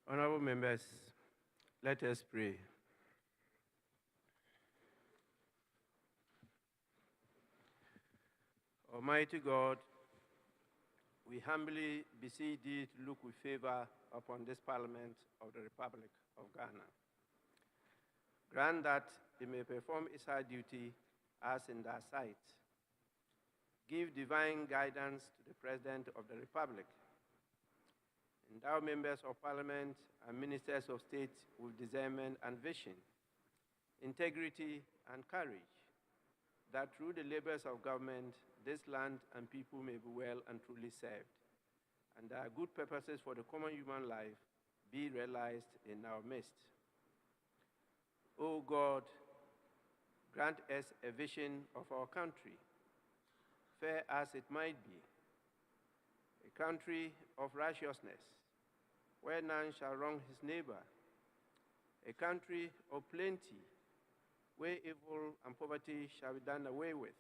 Honorable members, let us pray. Almighty God, we humbly beseech thee to look with favor upon this Parliament of the Republic of Ghana. Grant that it may perform its high duty as in thy sight. Give divine guidance to the President of the Republic. Endow members of Parliament and ministers of state with discernment and vision, integrity and courage, that through the labors of government, this land and people may be well and truly served, and that good purposes for the common human life be realized in our midst. O God, grant us a vision of our country, fair as it might be, a country of righteousness, where none shall wrong his neighbor, a country of plenty, where evil and poverty shall be done away with,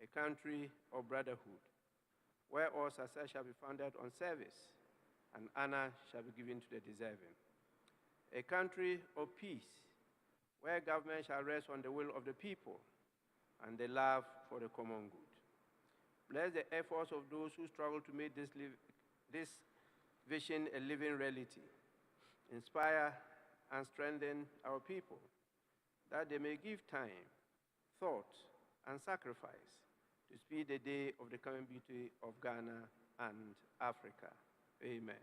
a country of brotherhood, where all success shall be founded on service and honor shall be given to the deserving, a country of peace, where government shall rest on the will of the people and the love for the common good. Bless the efforts of those who struggle to make this vision a living reality. Inspire and strengthen our people, that they may give time, thought, and sacrifice to speed the day of the coming beauty of Ghana and Africa. Amen.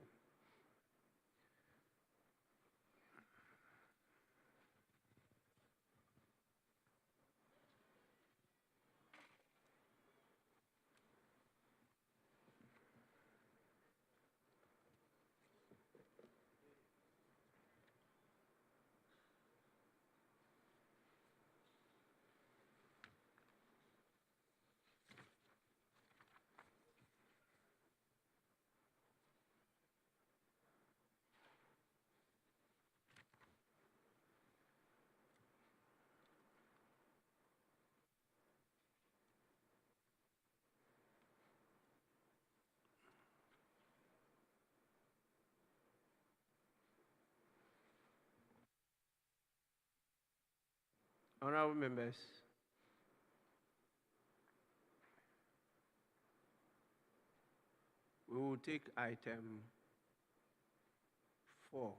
Honorable members, we will take item 4.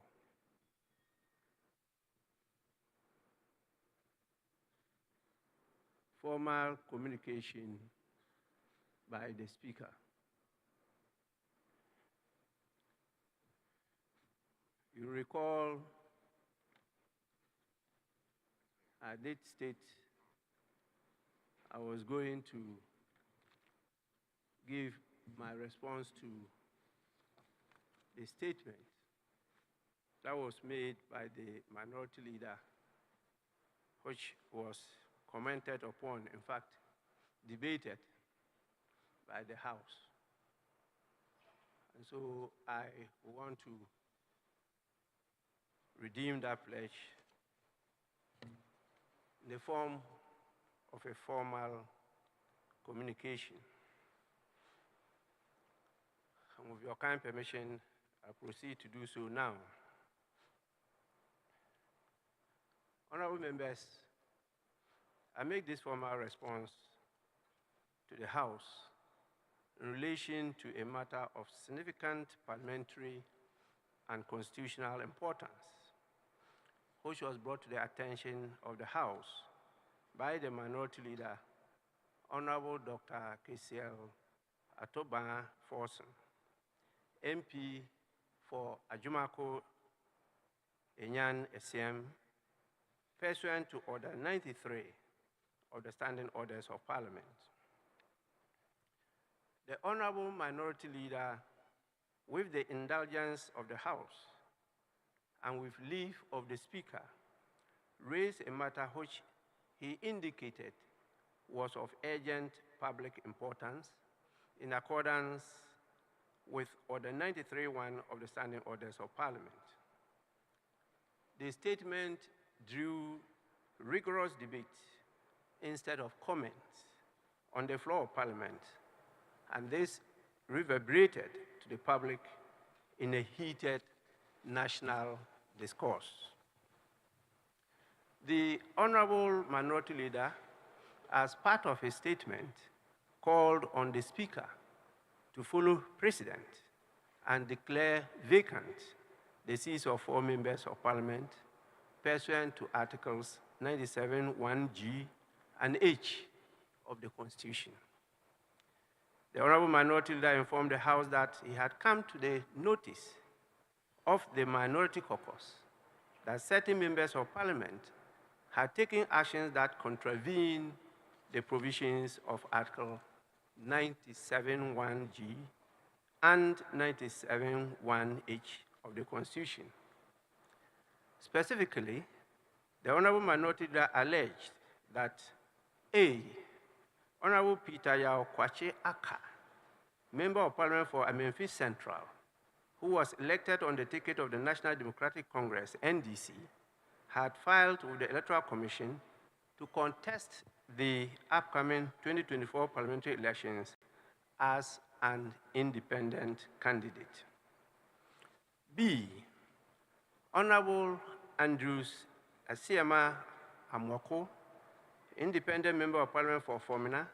Formal communication by the Speaker. You recall I did state I was going to give my response to the statement that was made by the minority leader, which was commented upon, in fact, debated by the House. And so I want to redeem that pledge in the form of a formal communication. And with your kind permission, I proceed to do so now. Honorable members, I make this formal response to the House in relation to a matter of significant parliamentary and constitutional importance, which was brought to the attention of the House by the minority leader, Honorable Dr. Kisiel Atoban Forson, MP for Ajumako Enyan Esiem, pursuant to Order 93 of the Standing Orders of Parliament. The Honorable Minority Leader, with the indulgence of the House and with leave of the Speaker, raised a matter which he indicated was of urgent public importance in accordance with Order 93.1 of the Standing Orders of Parliament. The statement drew rigorous debate instead of comment on the floor of Parliament, and this reverberated to the public in a heated national discourse. The Honorable Minority Leader, as part of his statement, called on the Speaker to follow precedent and declare vacant the seats of 4 members of Parliament pursuant to Articles 97(1)(g) and (h) of the Constitution. The Honorable Minority Leader informed the House that he had come to the notice of the Minority Caucus that certain members of Parliament had taken actions that contravene the provisions of Article 97(1)(g) and 97(1)(h) of the Constitution. Specifically, the Honorable Minority Leader alleged that A. Honorable Peter Yao Kwache Aka, Member of Parliament for Amenfi Central, who was elected on the ticket of the National Democratic Congress, NDC, had filed with the Electoral Commission to contest the upcoming 2024 parliamentary elections as an independent candidate. B. Honorable Andrews Asiama Amwako, independent member of Parliament for Formina,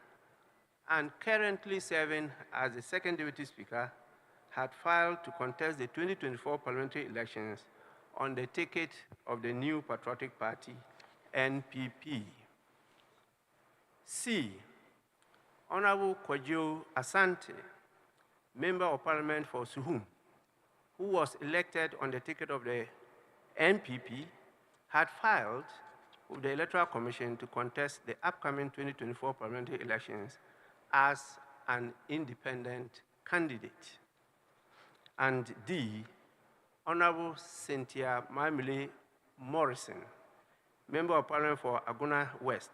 and currently serving as the second Deputy Speaker, had filed to contest the 2024 parliamentary elections on the ticket of the New Patriotic Party, NPP. C. Honorable Kwajo Asante, Member of Parliament for Suhum, who was elected on the ticket of the NPP, had filed with the Electoral Commission to contest the upcoming 2024 parliamentary elections as an independent candidate. And D. Honorable Cynthia Mamile Morrison, Member of Parliament for Aguna West,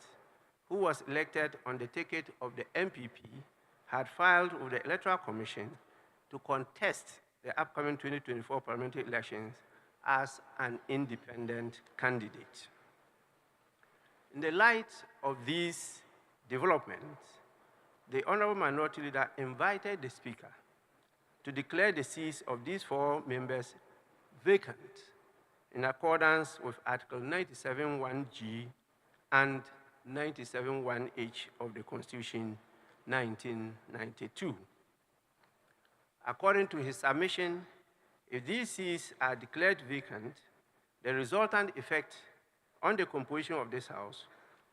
who was elected on the ticket of the NPP, had filed with the Electoral Commission to contest the upcoming 2024 parliamentary elections as an independent candidate. In the light of these developments, the Honorable Minority Leader invited the Speaker to declare the seats of these 4 members vacant in accordance with Article 97(1)(g) and 97(1)(h) of the Constitution 1992. According to his submission, if these seats are declared vacant, the resultant effect on the composition of this House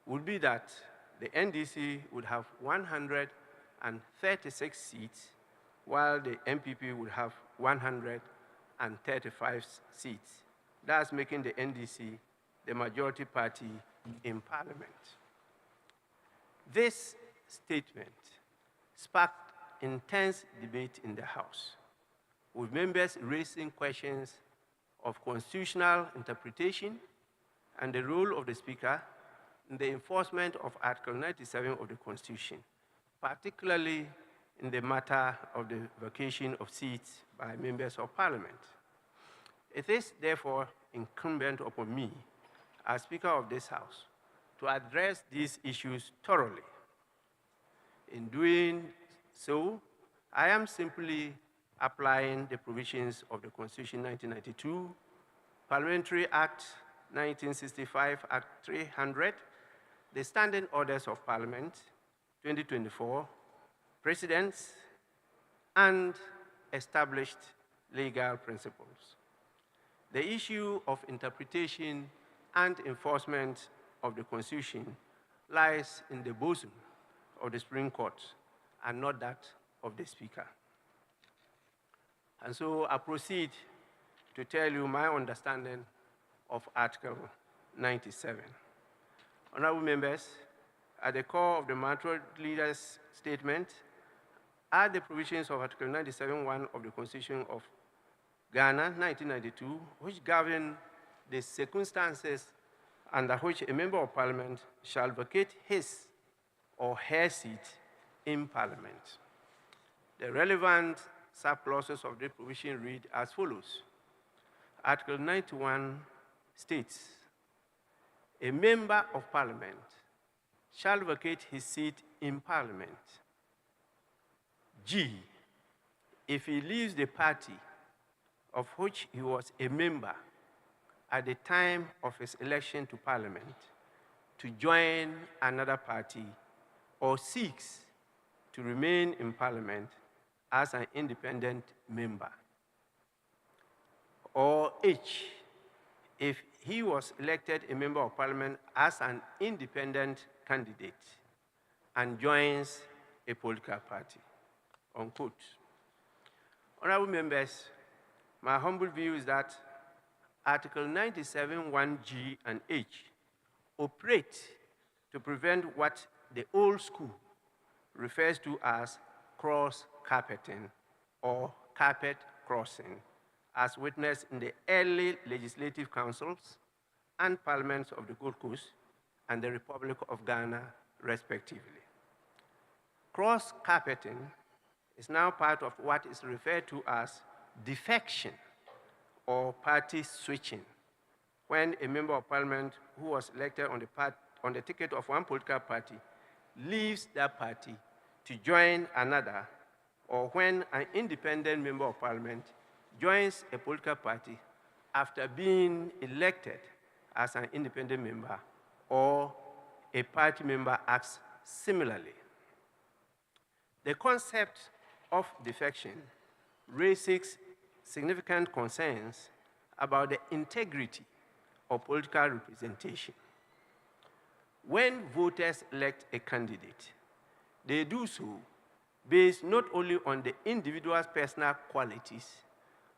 would be that the NDC would have 136 seats, while the NPP would have 135 seats, thus making the NDC the majority party in Parliament. This statement sparked intense debate in the House, with members raising questions of constitutional interpretation and the role of the Speaker in the enforcement of Article 97 of the Constitution, particularly in the matter of the vacation of seats by members of Parliament. It is therefore incumbent upon me, as Speaker of this House, to address these issues thoroughly. In doing so, I am simply applying the provisions of the Constitution 1992, Parliamentary Act 1965, Act 300, the Standing Orders of Parliament 2024, precedents, and established legal principles. The issue of interpretation and enforcement of the Constitution lies in the bosom of the Supreme Court and not that of the Speaker. And so I proceed to tell you my understanding of Article 97. Honorable members, at the core of the Minority Leader's statement are the provisions of Article 97(1) of the Constitution of Ghana, 1992, which govern the circumstances under which a member of Parliament shall vacate his or her seat in Parliament. The relevant subclauses of the provision read as follows. Article 91 states, a member of Parliament shall vacate his seat in Parliament. G, if he leaves the party of which he was a member at the time of his election to Parliament, to join another party or seeks to remain in Parliament as an independent member. Or H, if he was elected a member of Parliament as an independent candidate and joins a political party, unquote. Honorable members, my humble view is that Article 97(1)(g) and H operate to prevent what the old school refers to as cross-carpeting or carpet crossing, as witnessed in the early legislative councils and parliaments of the Gold Coast and the Republic of Ghana, respectively. Cross-carpeting is now part of what is referred to as defection or party switching, when a member of Parliament who was elected on the ticket of one political party leaves that party to join another, or when an independent member of Parliament joins a political party after being elected as an independent member, or a party member acts similarly. The concept of defection raises significant concerns about the integrity of political representation. When voters elect a candidate, they do so based not only on the individual's personal qualities,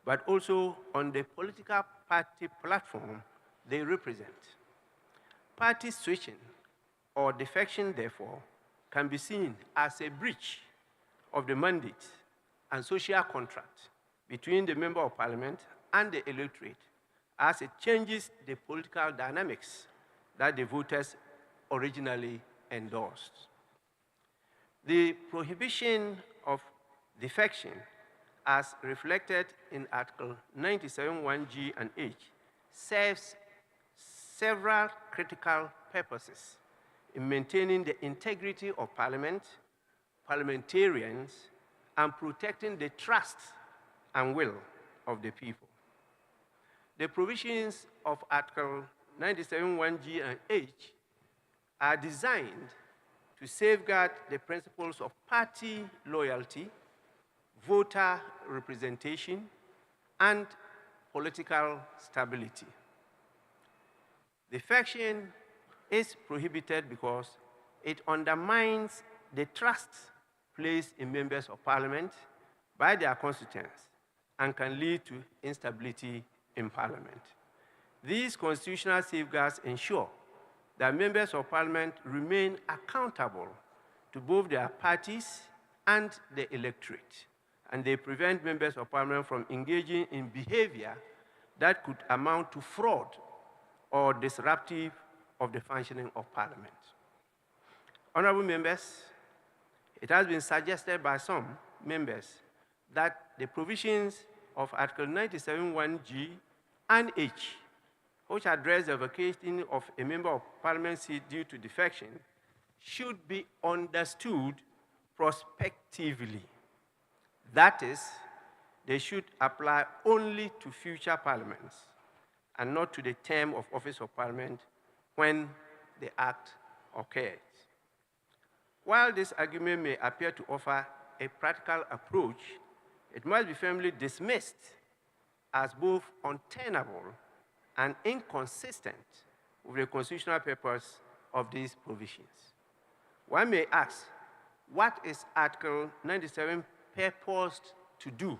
but also on the political party platform they represent. Party switching or defection, therefore, can be seen as a breach of the mandate and social contract between the member of Parliament and the electorate, as it changes the political dynamics that the voters originally endorsed. The prohibition of defection, as reflected in Article 97(1)(g) and H, serves several critical purposes in maintaining the integrity of Parliament, parliamentarians, and protecting the trust and will of the people. The provisions of Article 97(1)(g) and H are designed to safeguard the principles of party loyalty, voter representation, and political stability. Defection is prohibited because it undermines the trust placed in members of Parliament by their constituents and can lead to instability in Parliament. These constitutional safeguards ensure that members of Parliament remain accountable to both their parties and the electorate, and they prevent members of Parliament from engaging in behavior that could amount to fraud or disruptive of the functioning of Parliament. Honorable members, it has been suggested by some members that the provisions of Article 97(1)(g) and H, which address the vacating of a member of Parliament seat due to defection, should be understood prospectively. That is, they should apply only to future parliaments and not to the term of office of Parliament when the act occurs. While this argument may appear to offer a practical approach, it must be firmly dismissed as both untenable and inconsistent with the constitutional purpose of these provisions. One may ask, what is Article 97 purposed to do?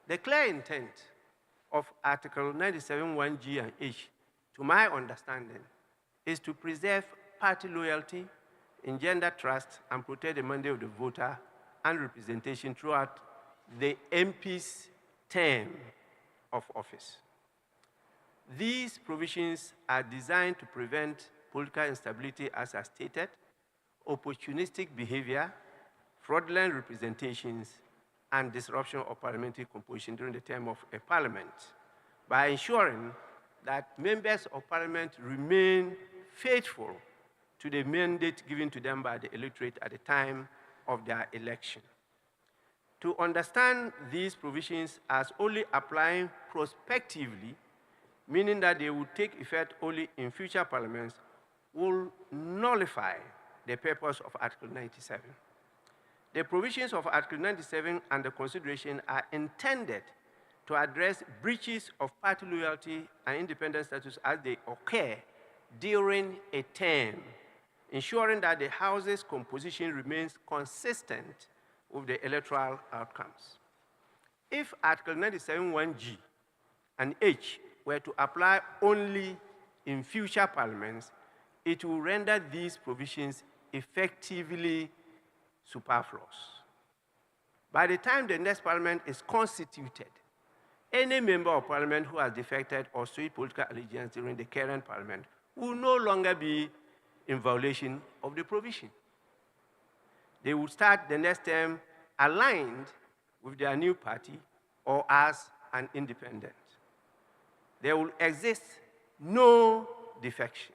The clear intent of Article 97(1)(g) and H, to my understanding, is to preserve party loyalty, engender trust, and protect the mandate of the voter and representation throughout the MP's term of office. These provisions are designed to prevent political instability, as I stated, opportunistic behavior, fraudulent representations, and disruption of parliamentary composition during the term of a parliament, by ensuring that members of Parliament remain faithful to the mandate given to them by the electorate at the time of their election. to understand these provisions as only applying prospectively, meaning that they will take effect only in future parliaments, will nullify the purpose of Article 97. The provisions of Article 97 under consideration are intended to address breaches of party loyalty and independent status as they occur during a term, ensuring that the House's composition remains consistent with the electoral outcomes. If Article 97(1)(g) and (h) were to apply only in future parliaments, it will render these provisions effectively superfluous. By the time the next parliament is constituted, any member of parliament who has defected or switched political allegiance during the current parliament will no longer be in violation of the provision. They will start the next term aligned with their new party or as an independent. There will exist no defection,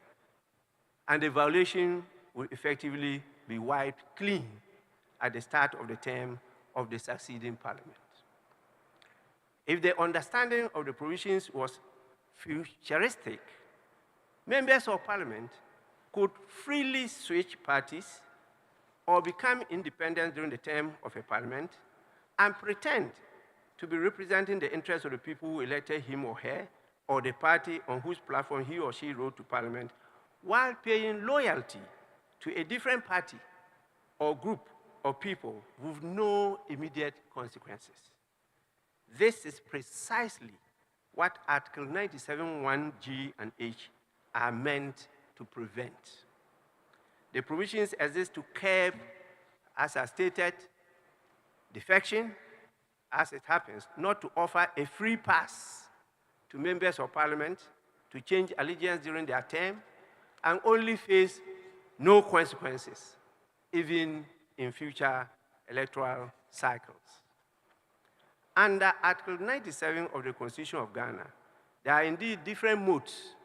and the violation will effectively be wiped clean at the start of the term of the succeeding parliament. If the understanding of the provisions was futuristic, members of parliament could freely switch parties or become independent during the term of a parliament and pretend to be representing the interests of the people who elected him or her or the party on whose platform he or she rode to parliament, while paying loyalty to a different party or group of people with no immediate consequences. This is precisely what Article 97(1)(g) and (h) are meant to prevent. The provisions exist to curb, as I stated, defection, as it happens, not to offer a free pass to members of parliament to change allegiance during their term and only face no consequences, even in future electoral cycles. Under Article 97 of the Constitution of Ghana, there are indeed different modes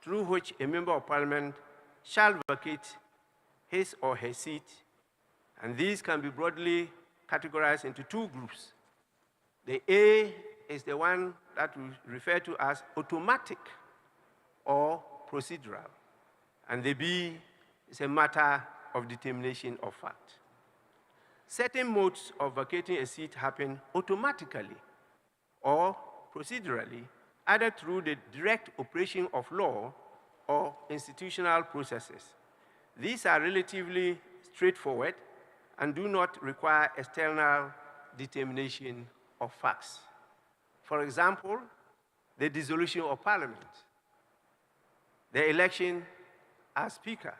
through which a member of parliament shall vacate his or her seat, and these can be broadly categorized into two groups. The A is the one that we refer to as automatic or procedural, and the B is a matter of determination of fact. Certain modes of vacating a seat happen automatically or procedurally, either through the direct operation of law or institutional processes. These are relatively straightforward and do not require external determination of facts. For example, the dissolution of parliament, the election as speaker,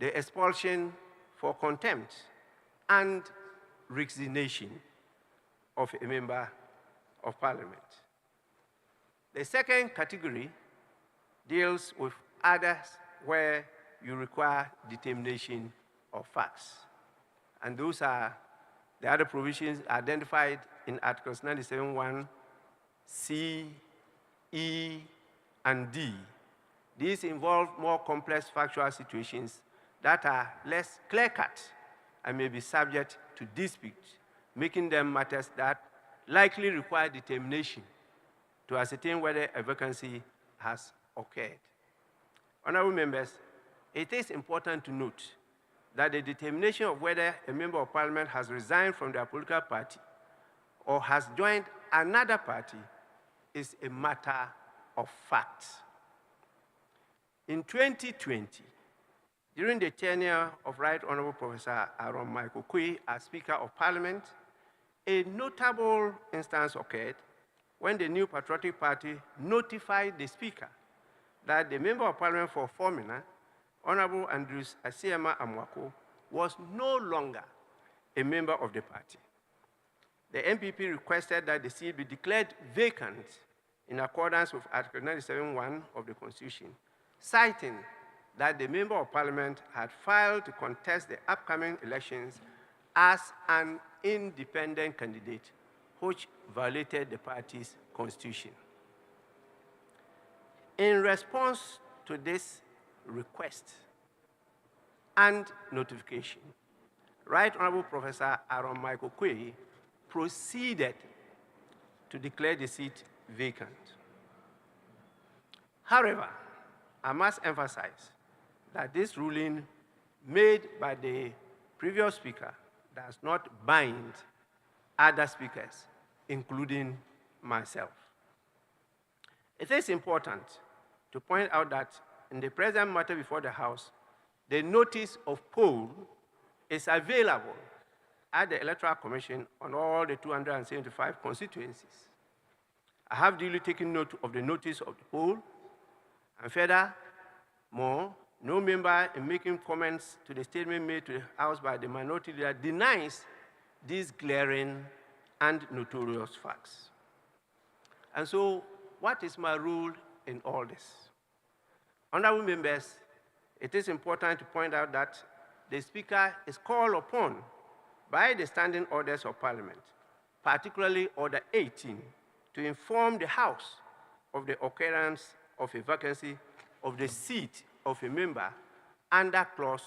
the expulsion for contempt, and resignation of a member of parliament. The second category deals with others where you require determination of facts. And those are the other provisions identified in Articles 97(1), C, E, and D. These involve more complex factual situations that are less clear-cut and may be subject to dispute, making them matters that likely require determination to ascertain whether a vacancy has occurred. Honorable members, it is important to note that the determination of whether a member of parliament has resigned from their political party or has joined another party is a matter of fact. In 2020, during the tenure of Right Honorable Professor Aaron Michael Quay as Speaker of Parliament, a notable instance occurred when the New Patriotic Party notified the Speaker that the Member of Parliament for Formina, Honorable Andrews Asiema Amwako, was no longer a member of the party. The MPP requested that the seat be declared vacant in accordance with Article 97(1) of the Constitution, citing that the Member of Parliament had filed to contest the upcoming elections as an independent candidate, which violated the party's constitution. In response to this request and notification, Right Honorable Professor Aaron Michael Quay proceeded to declare the seat vacant. However, I must emphasize that this ruling made by the previous speaker does not bind other speakers, including myself. It is important to point out that in the present matter before the House, the notice of poll is available at the Electoral Commission on all the 275 constituencies. I have duly taken note of the notice of the poll, and furthermore, no member in making comments to the statement made to the House by the minority leader denies these glaring and notorious facts. And so, what is my role in all this? Honorable members, it is important to point out that the Speaker is called upon by the standing orders of Parliament, particularly Order 18, to inform the House of the occurrence of a vacancy of the seat of a member under Clause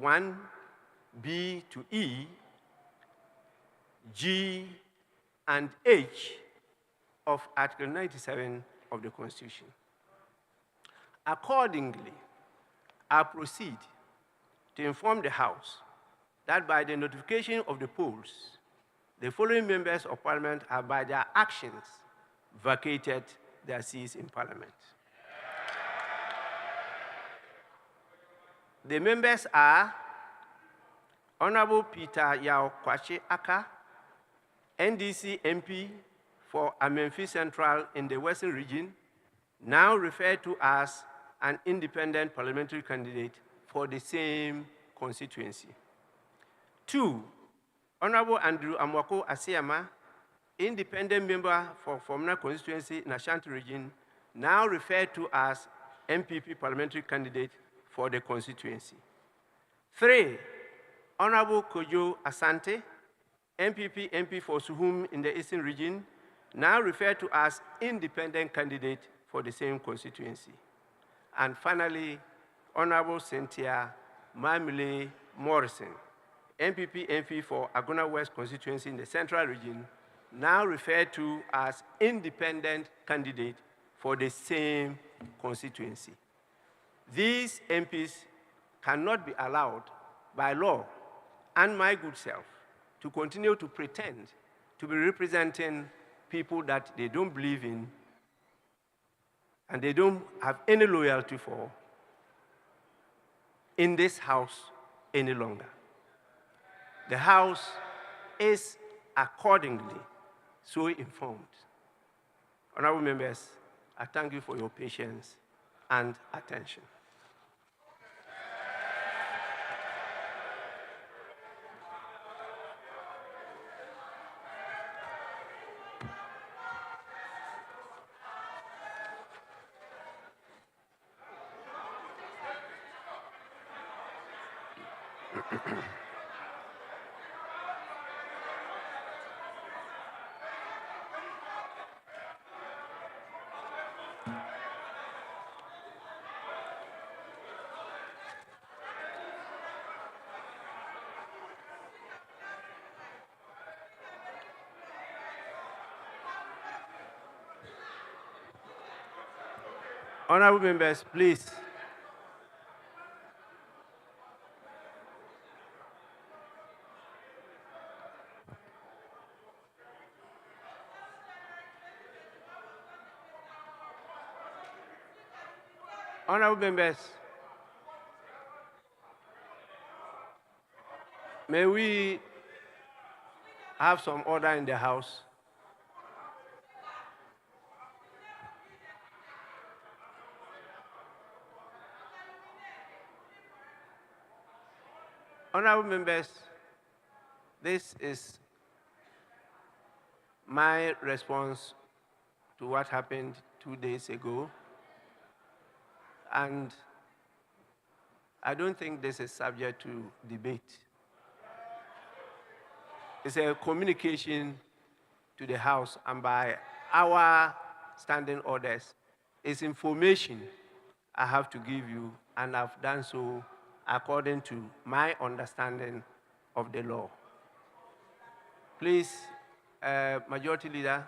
1B to E, G, and H of Article 97 of the Constitution. Accordingly, I proceed to inform the House that by the notification of the polls, the following members of Parliament have by their actions vacated their seats in Parliament. The members are Honorable Peter Yao Kwache Aka, NDC MP for Amenfi Central in the Western Region, now referred to as an independent parliamentary candidate for the same constituency. 2, Honorable Andrew Amwako Asiama, independent member for Fomna constituency in Ashanti Region, now referred to as MPP parliamentary candidate for the constituency. 3, Honorable Kojo Asante, MPP MP for Suhum in the Eastern Region, now referred to as independent candidate for the same constituency. And finally, Honorable Cynthia Mamile Morrison, MPP MP for Agona West constituency in the Central Region, now referred to as independent candidate for the same constituency. These MPs cannot be allowed by law and my good self to continue to pretend to be representing people that they don't believe in and they don't have any loyalty for in this House any longer. The House is accordingly so informed. Honorable members, I thank you for your patience and attention. Honorable members, please. Honorable members, may we have some order in the House? Honorable members, this is my response to what happened 2 days ago. And I don't think this is subject to debate. It's a communication to the House, and by our standing orders, it's information I have to give you, and I've done so according to my understanding of the law. Please, Majority Leader.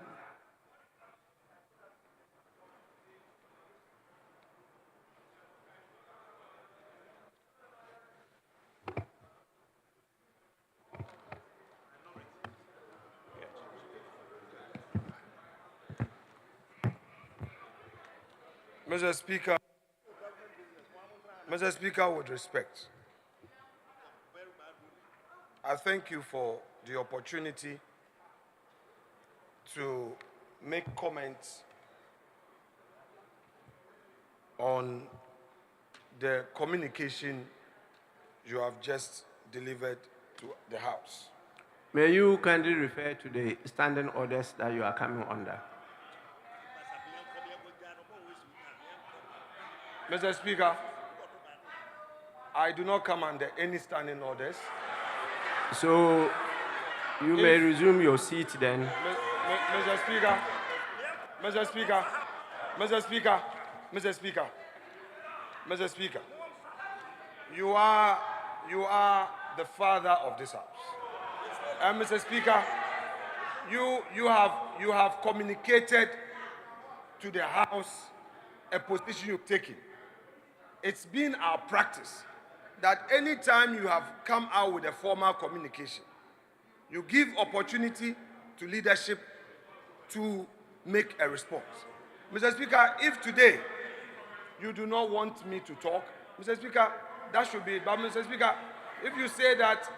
Mr. Speaker, with respect, I thank you for the opportunity to make comments on the communication you have just delivered to the House. May you kindly refer to the standing orders that you are coming under. Mr. Speaker, I do not come under any standing orders. So you may resume your seat then. Mr. Speaker, Mr. Speaker, Mr. Speaker, Mr. Speaker, Mr. Speaker, you are the father of this House. And Mr. Speaker, you have communicated to the House a position you've taken. It's been our practice that any time you have come out with a formal communication, you give opportunity to leadership to make a response. Mr. Speaker, if today you do not want me to talk, Mr. Speaker, that should be it. But Mr. Speaker, if you say that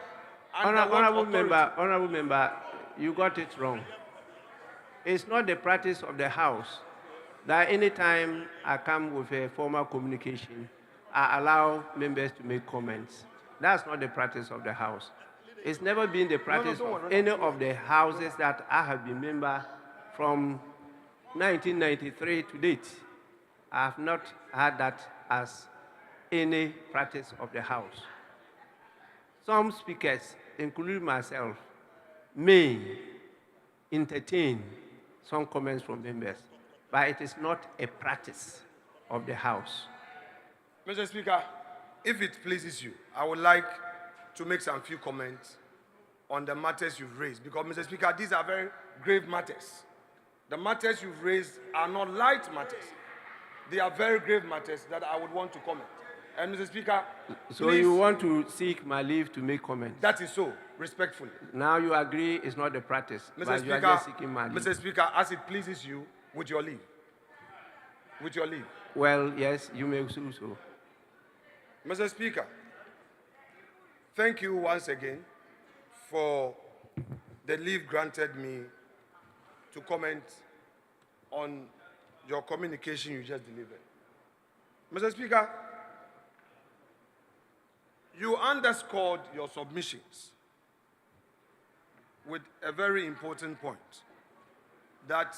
Honorable member, you got it wrong. It's not the practice of the House that any time I come with a formal communication, I allow members to make comments. That's not the practice of the House. It's never been the practice of any of the houses that I have been member from 1993 to date. I have not had that as any practice of the House. Some speakers, including myself, may entertain some comments from members, but it is not a practice of the House. Mr. Speaker, if it pleases you, I would like to make some few comments on the matters you've raised, because, Mr. Speaker, these are very grave matters. The matters you've raised are not light matters. They are very grave matters that I would want to comment. And, Mr. Speaker, so please, you want to seek my leave to make comments? That is so, respectfully. Now you agree it's not the practice, Mr. but Speaker, you are just seeking my leave. Mr. Speaker, as it pleases you, with your leave. With your leave. Well, yes, you may do so. Mr. Speaker, thank you once again for the leave granted me to comment on your communication you just delivered. Mr. Speaker, you underscored your submissions with a very important point, that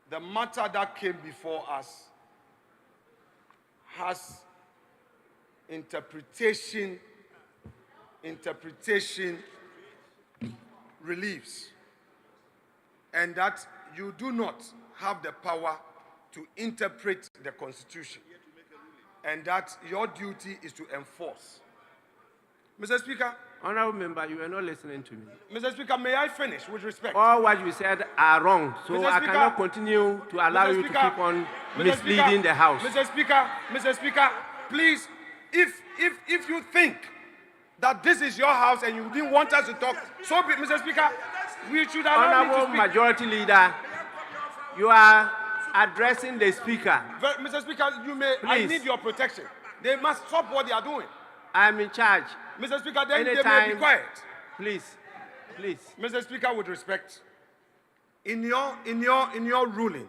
the matter that came before us has interpretation reliefs, and that you do not have the power to interpret the Constitution, and that your duty is to enforce. Mr. Speaker. Honorable member, you are not listening to me. Mr. Speaker, may I finish with respect? All what you said are wrong, so I cannot continue to allow you to keep on misleading the House. Mr. Speaker, please, if you think that this is your House and you didn't want us to talk, so be, Mr. Speaker, we should allow me to speak. Majority Leader, you are addressing the Speaker. Mr. Speaker, you may. Please. I need your protection. They must stop what they are doing. I'm in charge. Mr. Speaker, then they may be quiet. Please. Mr. Speaker, with respect, in your ruling,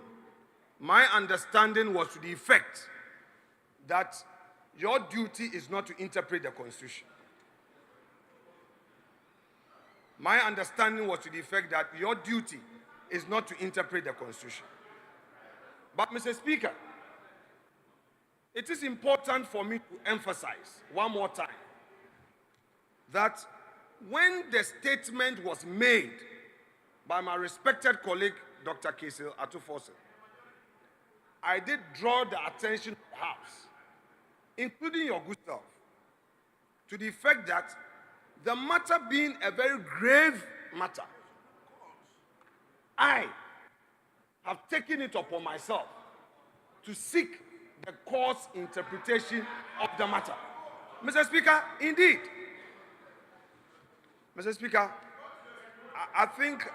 my understanding was to the effect that your duty is not to interpret the Constitution. My understanding was to the effect that your duty is not to interpret the Constitution. But, Mr. Speaker, it is important for me to emphasize one more time that when the statement was made by my respected colleague, Dr. Kesil Atufosin, I did draw the attention of the House, including your good self, to the fact that the matter being a very grave matter, I have taken it upon myself to seek the court's interpretation of the matter. Mr. Speaker, indeed. Mr. Speaker, I think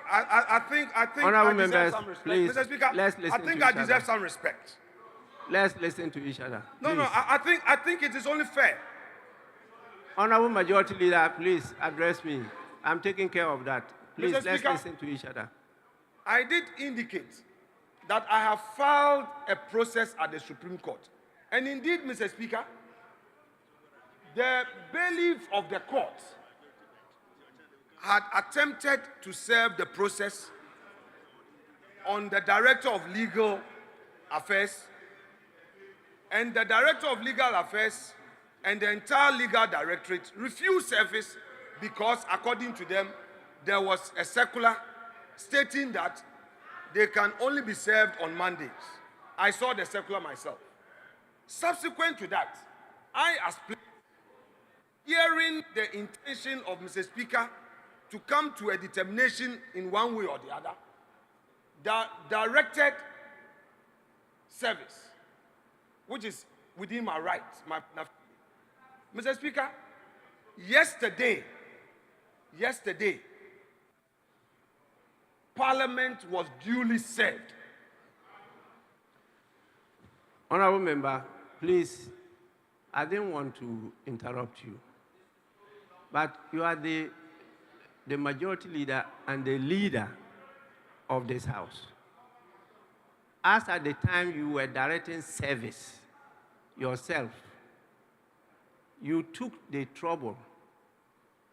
Honourable I deserve members, some respect. please, Mr. Speaker, let's listen I think to I each deserve other. some respect. Let's listen to each other. No, Please. I think it is only fair. Honourable Majority Leader, please address me. I'm taking care of that. Please, Mr. let's Speaker, listen to each other. I did indicate that I have filed a process at the Supreme Court. And indeed, Mr. Speaker, the bailiff of the court had attempted to serve the process on the Director of Legal Affairs, and the Director of Legal Affairs and the entire legal directorate refused service because, according to them, there was a circular stating that they can only be served on Mondays. I saw the circular myself. Subsequent to that, I, as hearing the intention of Mr. Speaker to come to a determination in one way or the other, directed service, which is within my rights. Mr. Speaker, yesterday, Parliament was duly served. Honourable Member, please, I didn't want to interrupt you, but you are the Majority Leader and the leader of this House. As at the time you were directing service yourself, you took the trouble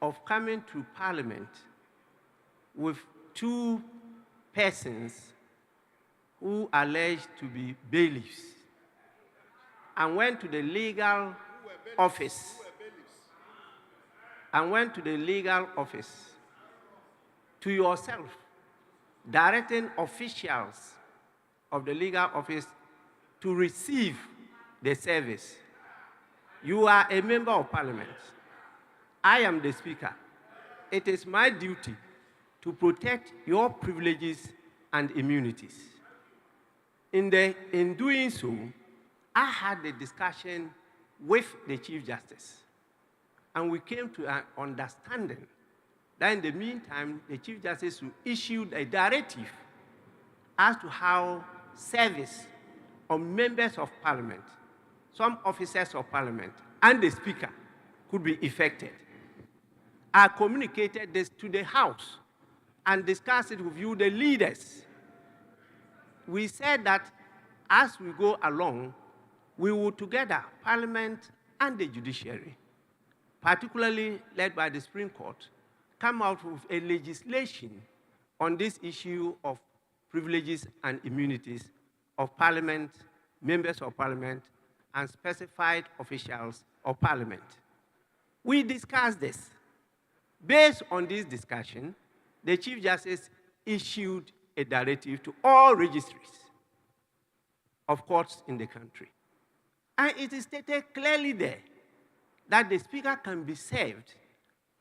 of coming to Parliament with two persons who are alleged to be bailiffs and went to the legal office to yourself, directing officials of the legal office to receive the service. You are a member of Parliament. I am the Speaker. It is my duty to protect your privileges and immunities. In doing so, I had a discussion with the Chief Justice, and we came to an understanding that in the meantime, the Chief Justice issued a directive as to how service of members of Parliament, some officers of Parliament, and the Speaker could be effected. I communicated this to the House and discussed it with you, the leaders. We said that as we go along, we will together, Parliament and the judiciary, particularly led by the Supreme Court, come out with a legislation on this issue of privileges and immunities of Parliament, members of Parliament, and specified officials of Parliament. We discussed this. Based on this discussion, the Chief Justice issued a directive to all registries of courts in the country. And it is stated clearly there that the Speaker can be served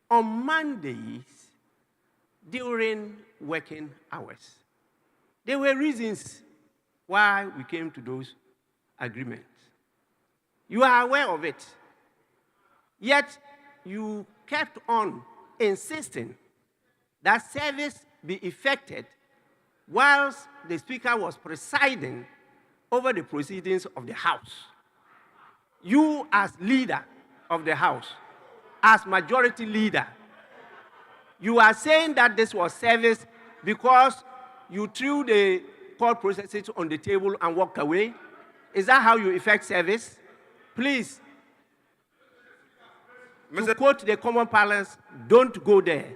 on Mondays during working hours. There were reasons why we came to those agreements. You are aware of it. Yet you kept on insisting that service be effected whilst the Speaker was presiding over the proceedings of the House. You, as leader of the House, as majority leader, you are saying that this was service because you threw the court processes on the table and walked away? Is that how you effect service? Please, to quote the common parlance, don't go there.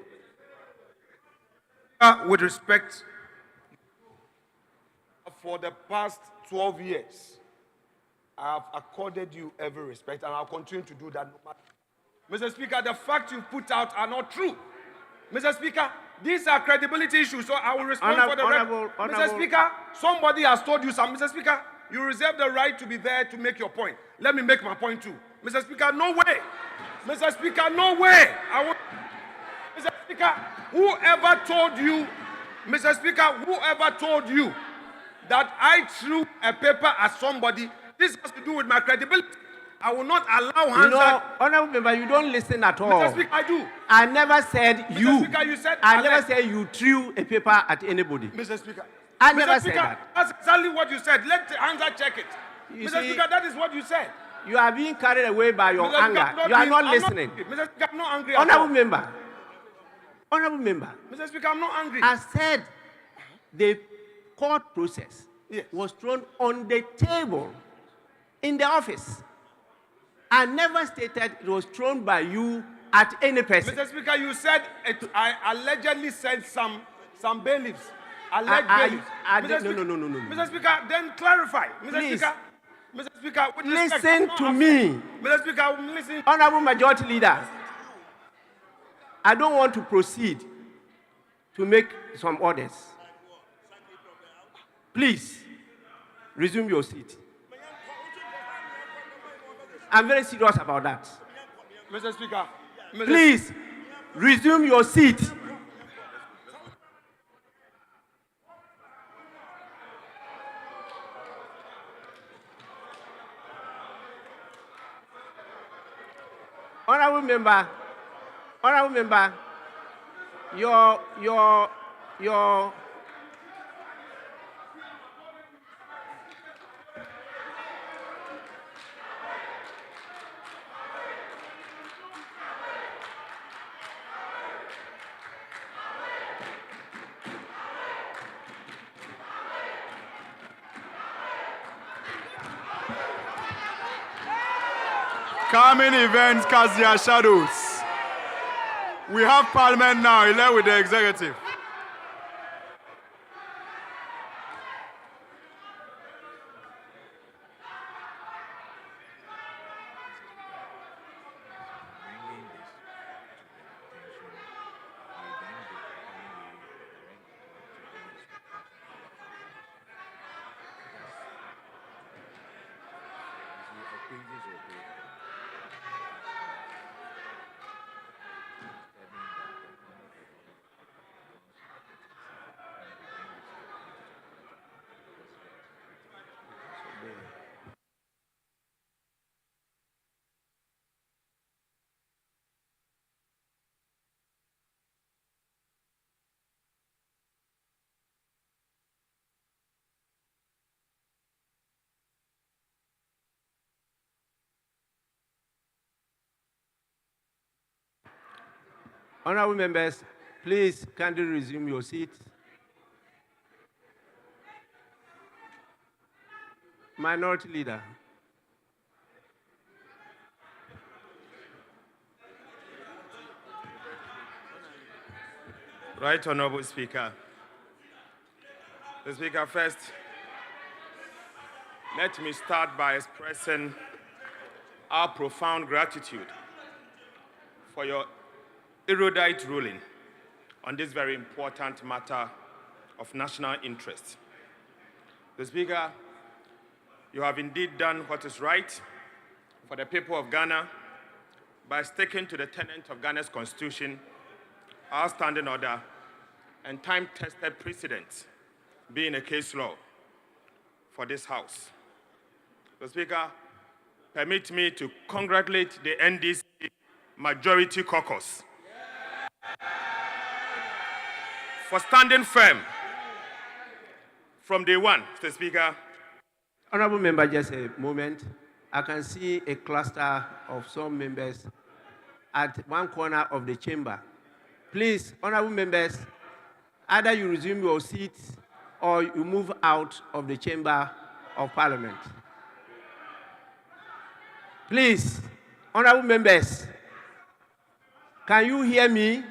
With respect, for the past 12 years, I have accorded you every respect, and I'll continue to do that. Mr. Speaker, the facts you put out are not true. Mr. Speaker, these are credibility issues, so I will respond for the record. Mr. Speaker, somebody has told you something. Mr. Speaker, you reserve the right to be there to make your point. Let me make my point too. Mr. Speaker, no way. Mr. Speaker, no way. Speaker, whoever told you, Mr. Speaker, whoever told you that I threw a paper at somebody, this has to do with my credibility. I will not allow hands. You know, Honorable Member, you don't listen at all. Mr. Speaker, I do. I never said Mr. you. Speaker, you said I never said you threw a paper at anybody. Mr. Speaker, I Mr. never Speaker, said that. that's exactly what you said. Let the answer check it. You Mr. see, Speaker, that is what you said. You are being carried away by your Mr. anger. Speaker, You are not I'm listening. Mr. Speaker, I'm not angry at Honorable all. Member. Honorable Member. Mr. Speaker, I'm not angry. I said the court process was thrown on the table in the office. I never stated it was thrown by you at any person. Mr. Speaker, you said I allegedly said some bailiffs. Alleged bailiffs. No. Mr. Speaker, then clarify. Please. Mr. Speaker, with respect, Listen to me. Mr. Speaker, I'm listening. Honorable Majority Leader, I don't want to proceed to make some orders. Please, resume your seat. I'm very serious about that. Mr. Speaker. Please, resume your seat. Honorable Member, your Coming events cast their shadows. We have Parliament now, elect with the executive. Honorable members, please kindly resume your seats. Minority Leader. Right Honorable Speaker. The Speaker, first, let me start by expressing our profound gratitude for your erudite ruling on this very important matter of national interest. The Speaker, you have indeed done what is right for the people of Ghana by sticking to the tenet of Ghana's constitution, our standing order, and time-tested precedent being a case law for this House. The Speaker, permit me to congratulate the NDC Majority Caucus for standing firm from day one, Mr. Speaker. Honorable Member, just a moment. I can see a cluster of some members at one corner of the chamber. Please, honorable members, either you resume your seats or you move out of the chamber of Parliament. Please, honorable members, can you hear me?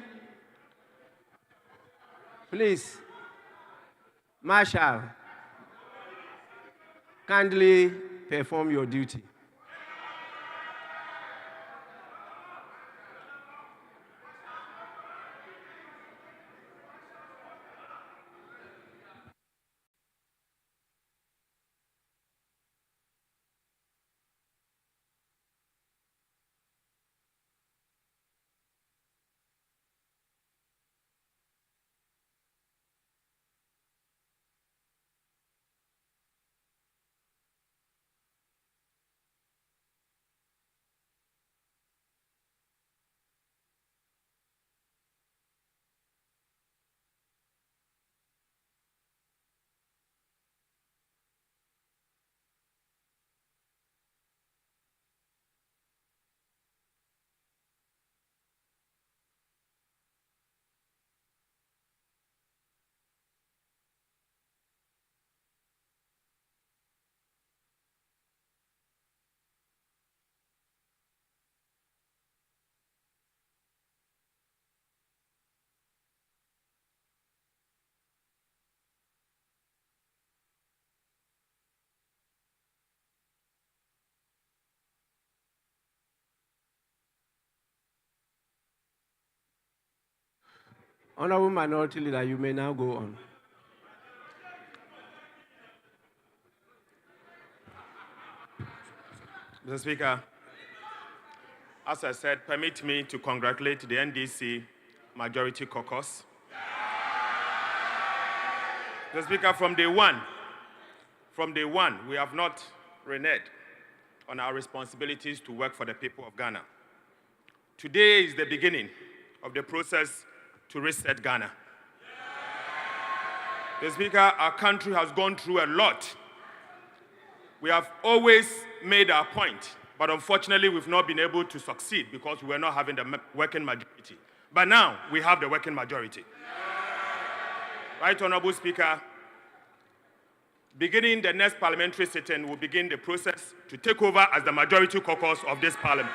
Please, Marshal, kindly perform your duty. Honorable Minority Leader, you may now go on. Mr. Speaker, as I said, permit me to congratulate the NDC Majority Caucus. Mr. Speaker, from day one, we have not reneged on our responsibilities to work for the people of Ghana. Today is the beginning of the process to reset Ghana. Mr. Speaker, our country has gone through a lot. We have always made our point, but unfortunately we've not been able to succeed because we were not having the working majority. But now we have the working majority. Right, Honorable Speaker, beginning the next parliamentary sitting, we'll begin the process to take over as the majority caucus of this parliament.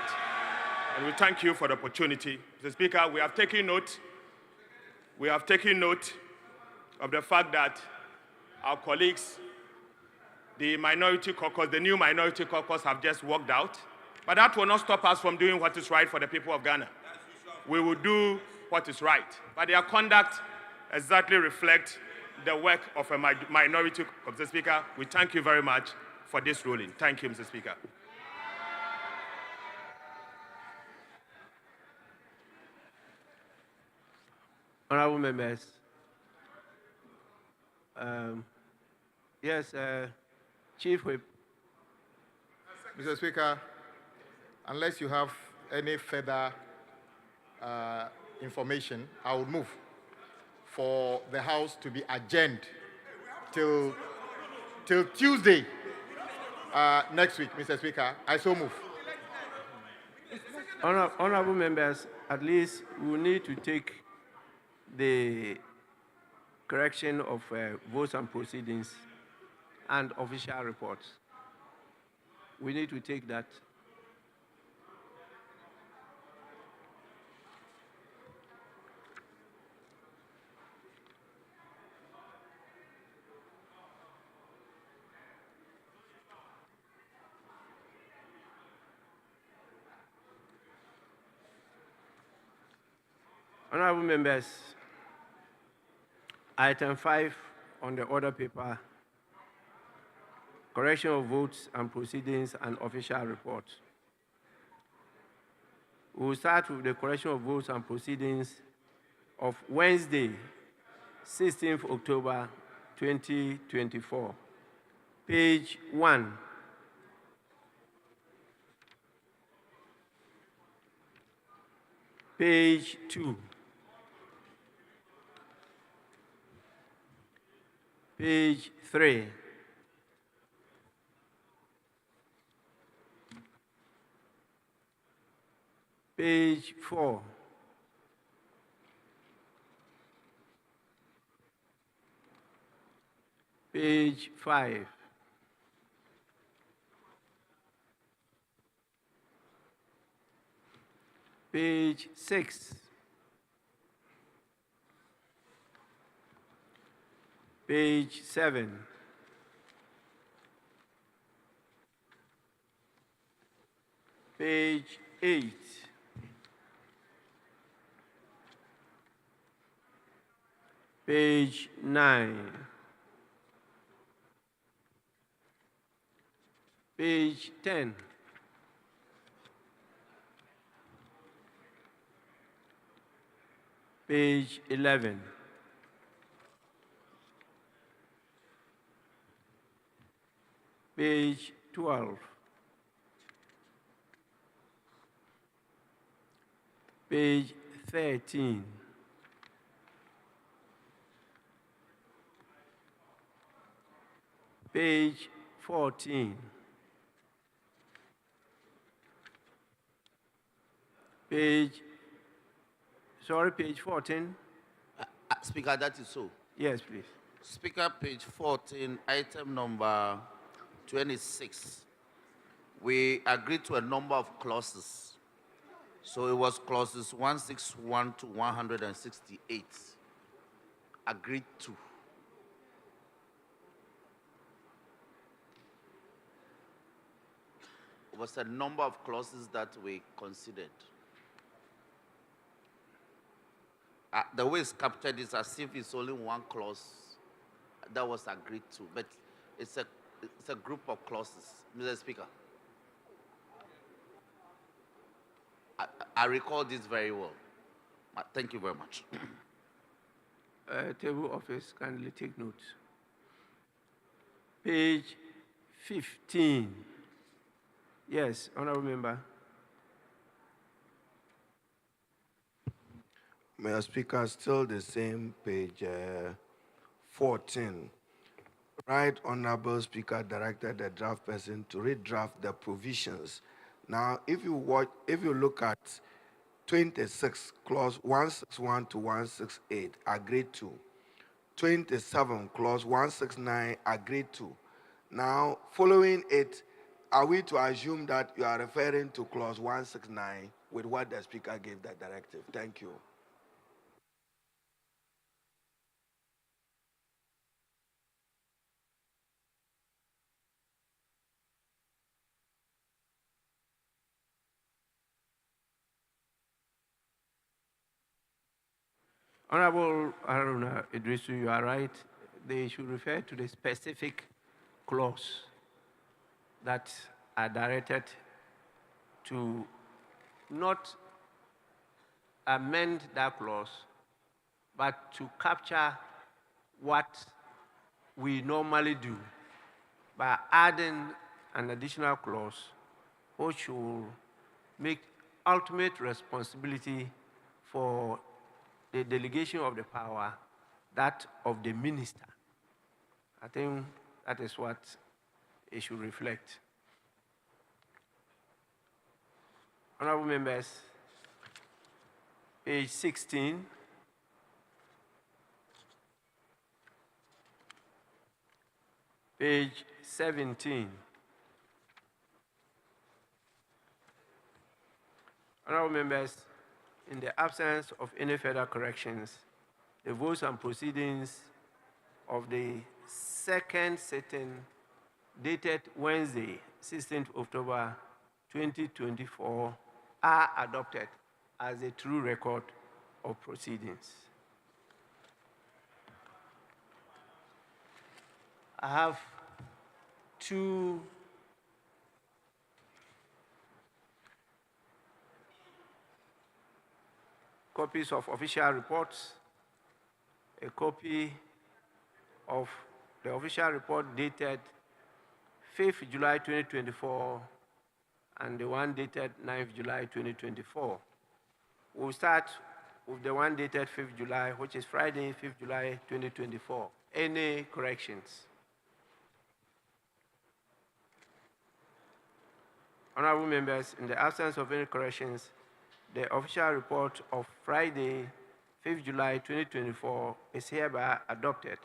And we thank you for the opportunity. Mr. Speaker, we have taken note of the fact that our colleagues, the minority caucus, the new minority caucus have just walked out. But that will not stop us from doing what is right for the people of Ghana. We will do what is right. But their conduct exactly reflects the work of a minority caucus. Mr. Speaker, we thank you very much for this ruling. Thank you, Mr. Speaker. Honorable members. Yes, Chief Whip. Mr. Speaker, unless you have any further information, I would move for the House to be adjourned till Tuesday next week, Mr. Speaker. I so move. Honorable members, at least we need to take the correction of votes and proceedings and official reports. We need to take that. Honorable members, item 5 on the order paper, correction of votes and proceedings and official reports. We will start with the correction of votes and proceedings of Wednesday, 16th October 2024. Page 1. Page 2. Page 3. Page 4. Page 5. Page 6. Page 7. Page 8. Page 9. Page 10. Page 11. Page 12. Page 13. Page 14. Page 14. Speaker, that is so. Yes, please. Speaker, page 14, item number 26. We agreed to a number of clauses. So it was clauses 161 to 168. Agreed to. It was a number of clauses that we considered. the way it's captured is as if it's only one clause that was agreed to, but it's a group of clauses. Mr. Speaker, I recall this very well. Thank you very much. Table office, kindly take note. Page 15. Yes, honorable member. Mr. Speaker, still the same page 14. Right Honorable Speaker directed the draft person to redraft the provisions. Now, if you look at 26, clause 161 to 168, agreed to. 27, clause 169, agreed to. Now, following it, are we to assume that you are referring to clause 169 with what the Speaker gave the directive? Thank you. Honorable Haruna Idrisu, you are right. They should refer to the specific clause that are directed to not amend that clause, but to capture what we normally do by adding an additional clause which will make ultimate responsibility for the delegation of the power that of the minister. I think that is what it should reflect. Honorable members, page 16. Page 17. Honorable members, in the absence of any further corrections, the votes and proceedings of the second sitting dated Wednesday, 16th October 2024 are adopted as a true record of proceedings. I have two copies of official reports, a copy of the official report dated 5th July 2024 and the one dated 9th July 2024. We'll start with the one dated 5th July, which is Friday, 5th July 2024. Any corrections? Honorable members, in the absence of any corrections, the official report of Friday, 5th July 2024 is hereby adopted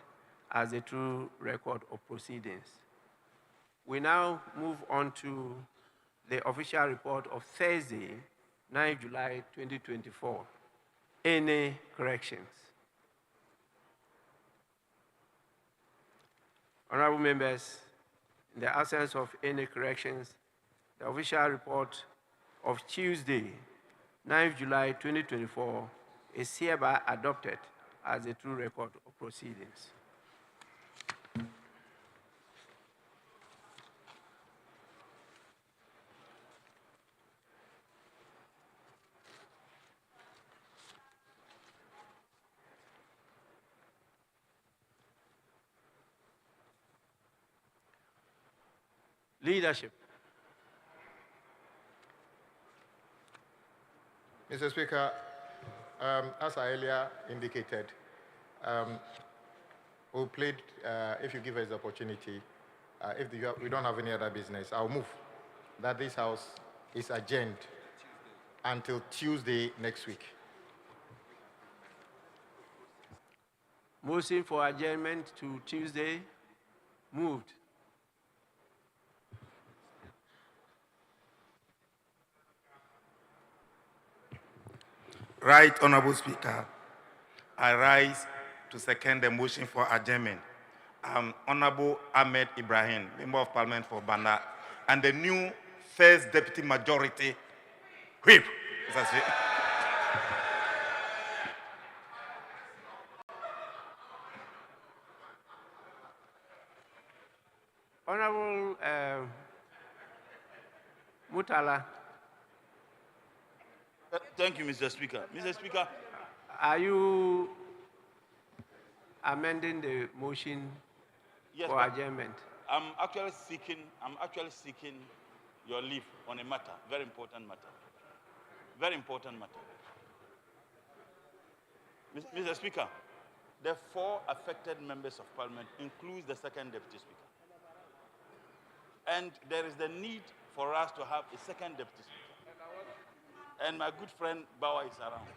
as a true record of proceedings. We now move on to the official report of Thursday, 9th July 2024. Any corrections? Honorable members, in the absence of any corrections, the official report of Tuesday, 9th July 2024 is hereby adopted as a true record of proceedings. Leadership. Mr. Speaker, as I earlier indicated, we'll plead, if you give us the opportunity, if we don't have any other business, I'll move that this House is adjourned until Tuesday next week. Motion for adjournment to Tuesday. Moved. Right, Honorable Speaker, I rise to second the motion for adjournment. Honorable Ahmed Ibrahim, Member of Parliament for Banda, and the new First Deputy Majority Whip. Honorable Mutala, Thank you, Mr. Speaker. Mr. Speaker, are you amending the motion yes, for but adjournment? I'm actually seeking your leave on a matter, very important matter. Very important matter. Mr. Speaker, the 4 affected members of parliament includes the second deputy speaker. And there is the need for us to have a second deputy speaker. And my good friend Bauer is around.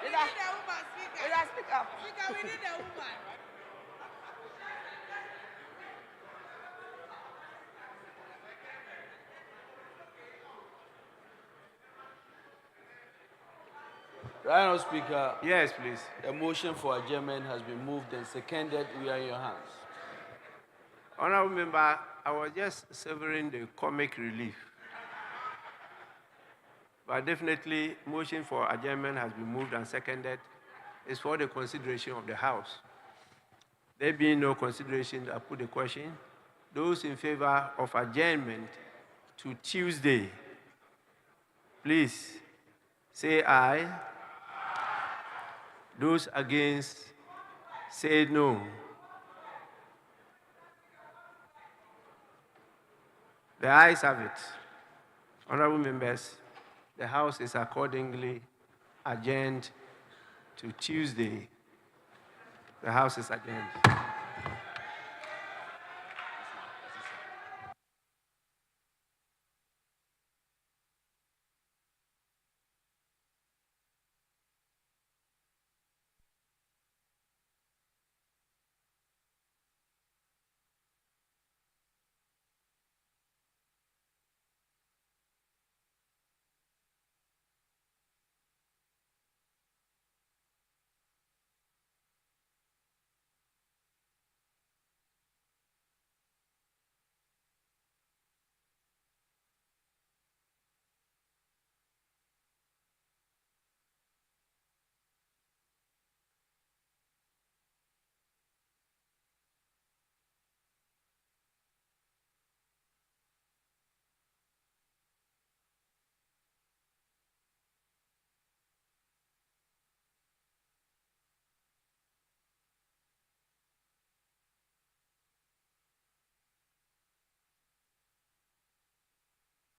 We need a woman, Speaker. Speaker, we need a woman. Right now, Speaker, Yes, please. the motion for adjournment has been moved and seconded. We are in your hands. Honorable member, I was just severing the comic relief. But definitely, motion for adjournment has been moved and seconded. It's for the consideration of the House. There being no consideration, I put the question. Those in favor of adjournment to Tuesday, please say aye. Those against, say no. The ayes have it. Honorable members, the House is accordingly adjourned to Tuesday. The House is adjourned.